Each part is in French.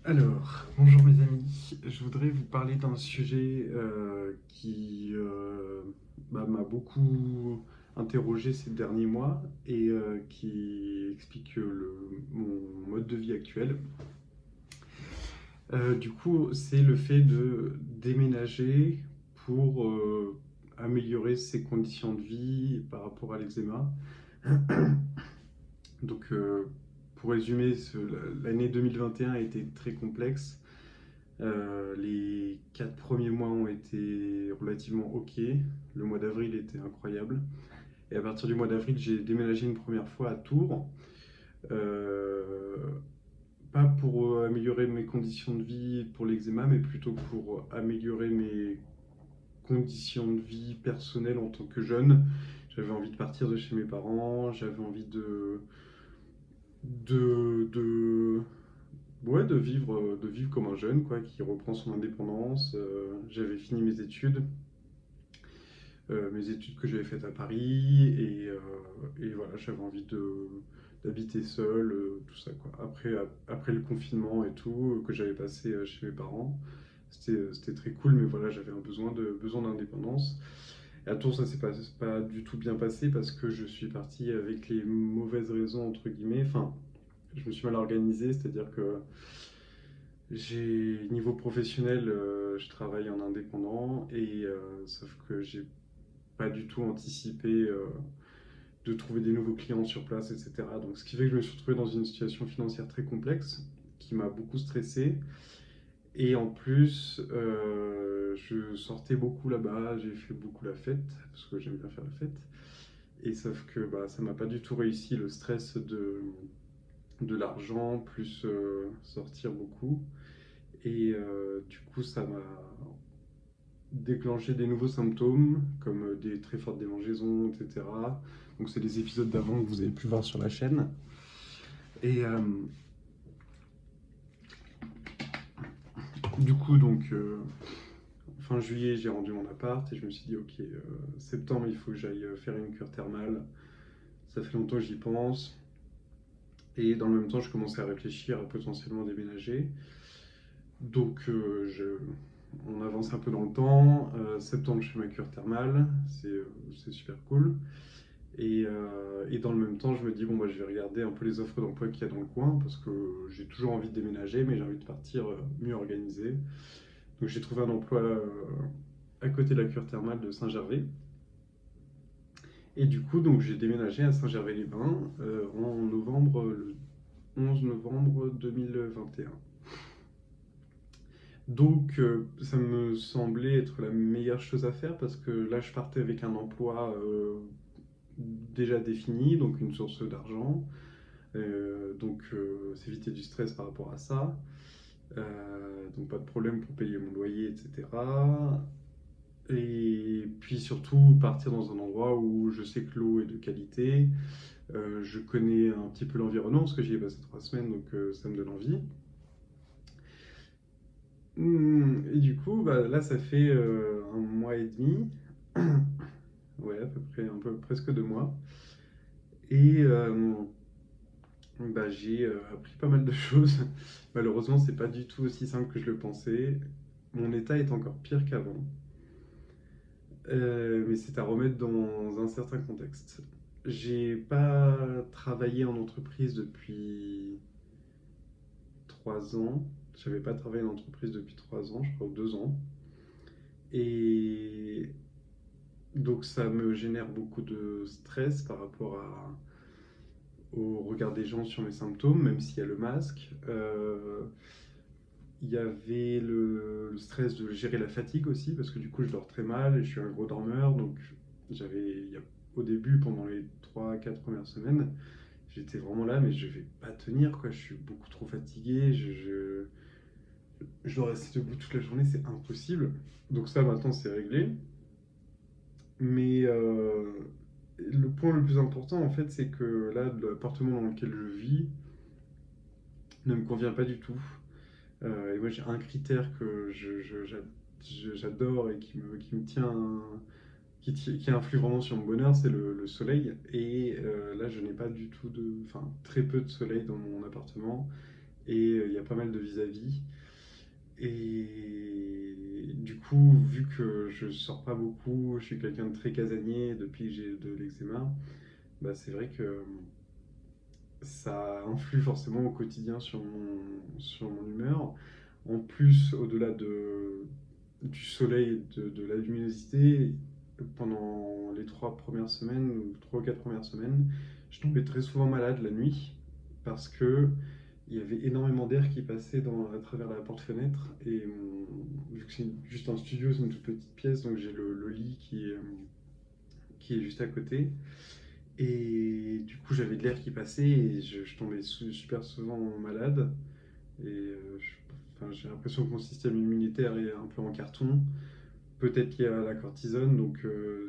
Bonjour mes amis, je voudrais vous parler d'un sujet qui m'a beaucoup interrogé ces derniers mois et qui explique mon mode de vie actuel. Du coup, c'est le fait de déménager pour améliorer ses conditions de vie par rapport à l'eczéma. Donc, pour résumer, l'année 2021 a été très complexe. Les 4 premiers mois ont été relativement ok. Le mois d'avril était incroyable. Et à partir du mois d'avril, j'ai déménagé une première fois à Tours. Euh, Pas pour améliorer mes conditions de vie pour l'eczéma, mais plutôt pour améliorer mes conditions de vie personnelles en tant que jeune. J'avais envie de partir de chez mes parents, j'avais envie de, de, ouais, de vivre comme un jeune, quoi, qui reprend son indépendance. J'avais fini mes études que j'avais faites à Paris, et voilà, j'avais envie d'habiter seul, tout ça, quoi. Après le confinement et tout, que j'avais passé chez mes parents, c'était très cool, mais voilà, j'avais un besoin d'indépendance. Et à Tours, ça s'est pas du tout bien passé parce que je suis parti avec les mauvaises raisons, entre guillemets. Enfin, je me suis mal organisé, c'est-à-dire que niveau professionnel, je travaille en indépendant et sauf que j'ai pas du tout anticipé de trouver des nouveaux clients sur place, etc. Donc, ce qui fait que je me suis retrouvé dans une situation financière très complexe qui m'a beaucoup stressé. Et en plus, je sortais beaucoup là-bas, j'ai fait beaucoup la fête parce que j'aime bien faire la fête. Et sauf que bah, ça m'a pas du tout réussi le stress de l'argent plus sortir beaucoup. Et du coup, ça m'a déclenché des nouveaux symptômes, comme des très fortes démangeaisons, etc. Donc c'est des épisodes d'avant que vous avez pu voir sur la chaîne. Et du coup, fin juillet, j'ai rendu mon appart et je me suis dit, ok, septembre, il faut que j'aille faire une cure thermale. Ça fait longtemps que j'y pense. Et dans le même temps, je commençais à réfléchir à potentiellement déménager. Donc, on avance un peu dans le temps. Septembre, je fais ma cure thermale. C'est super cool. Et dans le même temps, je me dis, bon, bah, je vais regarder un peu les offres d'emploi qu'il y a dans le coin parce que j'ai toujours envie de déménager, mais j'ai envie de partir mieux organisé. Donc, j'ai trouvé un emploi à côté de la cure thermale de Saint-Gervais. Et du coup, donc, j'ai déménagé à Saint-Gervais-les-Bains le 11 novembre 2021. Donc, ça me semblait être la meilleure chose à faire parce que là, je partais avec un emploi déjà défini, donc une source d'argent. S'éviter du stress par rapport à ça. Donc, pas de problème pour payer mon loyer, etc. Et puis surtout, partir dans un endroit où je sais que l'eau est de qualité. Je connais un petit peu l'environnement parce que j'y ai passé 3 semaines, donc ça me donne envie. Et du coup, bah, là, ça fait un mois et demi, ouais, à peu près, un peu presque 2 mois. Et bah, j'ai appris pas mal de choses. Malheureusement, c'est pas du tout aussi simple que je le pensais. Mon état est encore pire qu'avant. Mais c'est à remettre dans un certain contexte. J'ai pas travaillé en entreprise depuis 3 ans. J'avais pas travaillé en entreprise depuis 3 ans, je crois, ou 2 ans. Et donc ça me génère beaucoup de stress par rapport au regard des gens sur mes symptômes, même s'il y a le masque. Il y avait le stress de gérer la fatigue aussi, parce que du coup je dors très mal et je suis un gros dormeur. Donc au début, pendant les 3 4 premières semaines, j'étais vraiment là, mais je vais pas tenir, quoi. Je suis beaucoup trop fatigué, je dois rester debout toute la journée, c'est impossible. Donc ça, maintenant, c'est réglé. Mais le point le plus important, en fait, c'est que là, l'appartement dans lequel je vis ne me convient pas du tout. Et moi, j'ai un critère que j'adore et qui me tient, qui influe vraiment sur mon bonheur, c'est le soleil. Et là, je n'ai pas du tout enfin, très peu de soleil dans mon appartement. et il y a pas mal de vis-à-vis. Et du coup, vu que je sors pas beaucoup, je suis quelqu'un de très casanier depuis que j'ai de l'eczéma, bah c'est vrai que ça influe forcément au quotidien sur mon humeur. En plus, au-delà du soleil et de la luminosité, pendant les 3 premières semaines, ou 3 ou 4 premières semaines, je tombais très souvent malade la nuit parce que il y avait énormément d'air qui passait à travers la porte-fenêtre. Et vu que c'est juste un studio, c'est une toute petite pièce, donc j'ai le lit qui est juste à côté. Et du coup, j'avais de l'air qui passait et je tombais super souvent malade. Et enfin, j'ai l'impression que mon système immunitaire est un peu en carton. Peut-être qu'il y a la cortisone, donc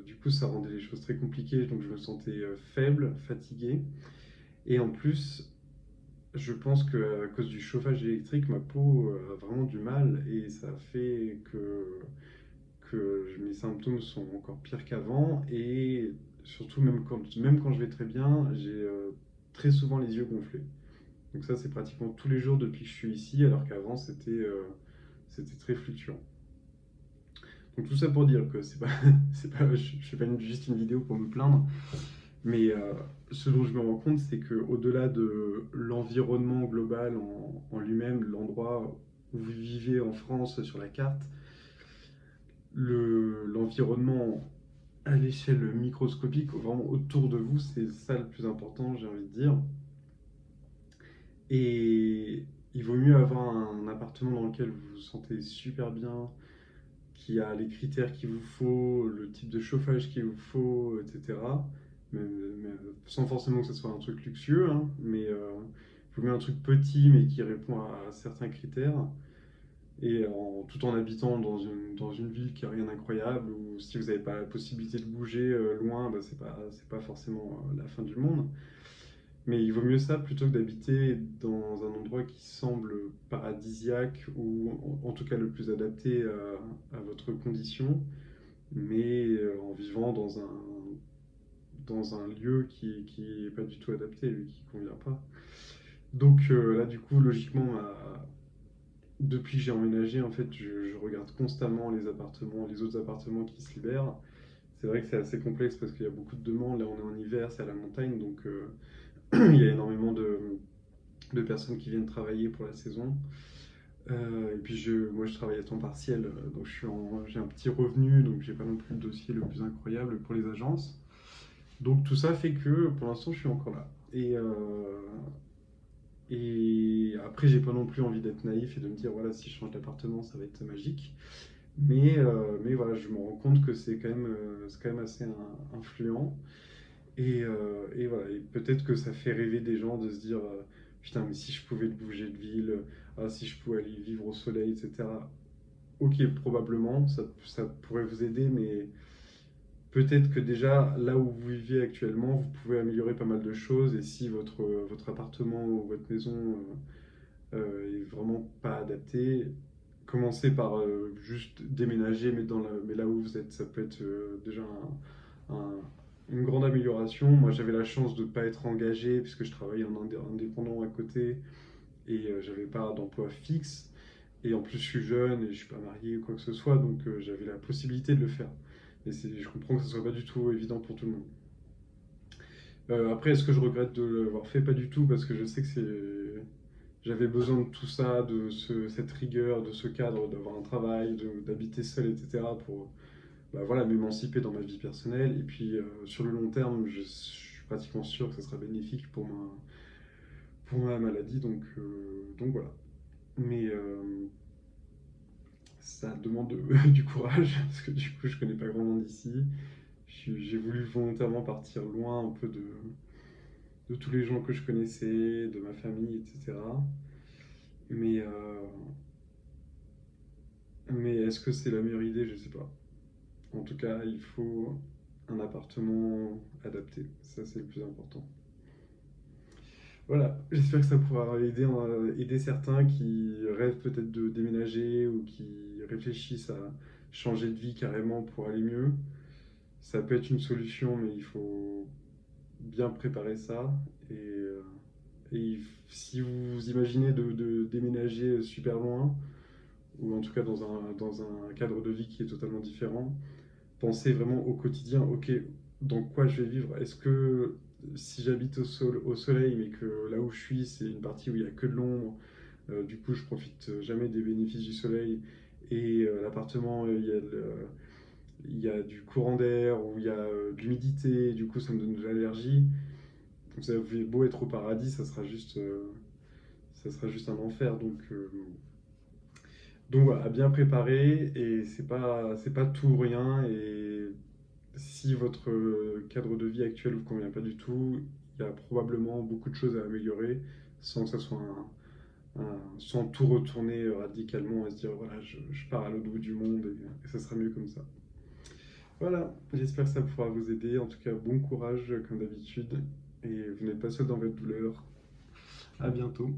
du coup, ça rendait les choses très compliquées. Donc je me sentais faible, fatigué. Et en plus, je pense qu'à cause du chauffage électrique, ma peau a vraiment du mal et ça fait que mes symptômes sont encore pires qu'avant. Et surtout, même quand je vais très bien, j'ai très souvent les yeux gonflés. Donc ça, c'est pratiquement tous les jours depuis que je suis ici, alors qu'avant, c'était très fluctuant. Donc tout ça pour dire que c'est pas, je fais pas juste une vidéo pour me plaindre, mais ce dont je me rends compte, c'est qu'au-delà de l'environnement global en lui-même, l'endroit où vous vivez en France sur la carte, l'environnement à l'échelle microscopique, vraiment autour de vous, c'est ça le plus important, j'ai envie de dire. Et il vaut mieux avoir un appartement dans lequel vous vous sentez super bien, qui a les critères qu'il vous faut, le type de chauffage qu'il vous faut, etc. Sans forcément que ce soit un truc luxueux, hein, mais il vaut mieux un truc petit mais qui répond à certains critères. Et tout en habitant dans une ville qui a rien d'incroyable, ou si vous n'avez pas la possibilité de bouger loin, bah, c'est pas forcément la fin du monde. Mais il vaut mieux ça plutôt que d'habiter dans un endroit qui semble paradisiaque ou en tout cas le plus adapté à votre condition, mais en vivant dans un lieu qui est pas du tout adapté, lui, qui convient pas. Donc là, du coup, logiquement, depuis que j'ai emménagé, en fait, je regarde constamment les autres appartements qui se libèrent. C'est vrai que c'est assez complexe parce qu'il y a beaucoup de demandes. Là, on est en hiver, c'est à la montagne, donc il y a énormément de personnes qui viennent travailler pour la saison. Et puis moi je travaille à temps partiel, donc j'ai un petit revenu, donc j'ai pas non plus le dossier le plus incroyable pour les agences. Donc tout ça fait que pour l'instant je suis encore là. Et après j'ai pas non plus envie d'être naïf et de me dire voilà si je change d'appartement ça va être magique. Mais voilà, je me rends compte que c'est quand même assez influent. Et voilà, et peut-être que ça fait rêver des gens de se dire putain, mais si je pouvais bouger de ville, si je pouvais aller vivre au soleil, etc. Ok, probablement, ça pourrait vous aider, mais peut-être que déjà, là où vous vivez actuellement, vous pouvez améliorer pas mal de choses. Et si votre appartement ou votre maison est vraiment pas adapté, commencez par juste déménager, mais là où vous êtes, ça peut être déjà un- une grande amélioration. Moi, j'avais la chance de ne pas être engagé puisque je travaillais en indépendant à côté et j'avais pas d'emploi fixe. Et en plus, je suis jeune et je suis pas marié ou quoi que ce soit, donc j'avais la possibilité de le faire. Et je comprends que ce soit pas du tout évident pour tout le monde. Après, est-ce que je regrette de l'avoir fait? Pas du tout, parce que je sais que j'avais besoin de tout ça, cette rigueur, de ce cadre, d'avoir un travail, d'habiter seul, etc. pour bah voilà, m'émanciper dans ma vie personnelle. Et puis sur le long terme, je suis pratiquement sûr que ça sera bénéfique pour ma maladie. Donc voilà. Mais ça demande du courage, parce que du coup, je connais pas grand monde ici. J'ai voulu volontairement partir loin un peu de tous les gens que je connaissais, de ma famille, etc. Mais, mais est-ce que c'est la meilleure idée? Je sais pas. En tout cas, il faut un appartement adapté. Ça, c'est le plus important. Voilà, j'espère que ça pourra aider certains qui rêvent peut-être de déménager ou qui réfléchissent à changer de vie carrément pour aller mieux. Ça peut être une solution, mais il faut bien préparer ça. Et Et si vous imaginez de déménager super loin, ou en tout cas dans un cadre de vie qui est totalement différent, pensez vraiment au quotidien, ok, dans quoi je vais vivre? Est-ce que si j'habite au soleil, mais que là où je suis, c'est une partie où il n'y a que de l'ombre, du coup je profite jamais des bénéfices du soleil, et l'appartement, il y a du courant d'air, ou il y a de l'humidité, du coup ça me donne de l'allergie. Vous avez beau être au paradis, ça sera juste un enfer. Donc voilà, à bien préparer, et c'est pas tout ou rien. Et si votre cadre de vie actuel ne vous convient pas du tout, il y a probablement beaucoup de choses à améliorer sans que ça soit sans tout retourner radicalement et se dire voilà, je pars à l'autre bout du monde et ça sera mieux comme ça. Voilà, j'espère que ça pourra vous aider. En tout cas, bon courage comme d'habitude, et vous n'êtes pas seul dans votre douleur. À bientôt.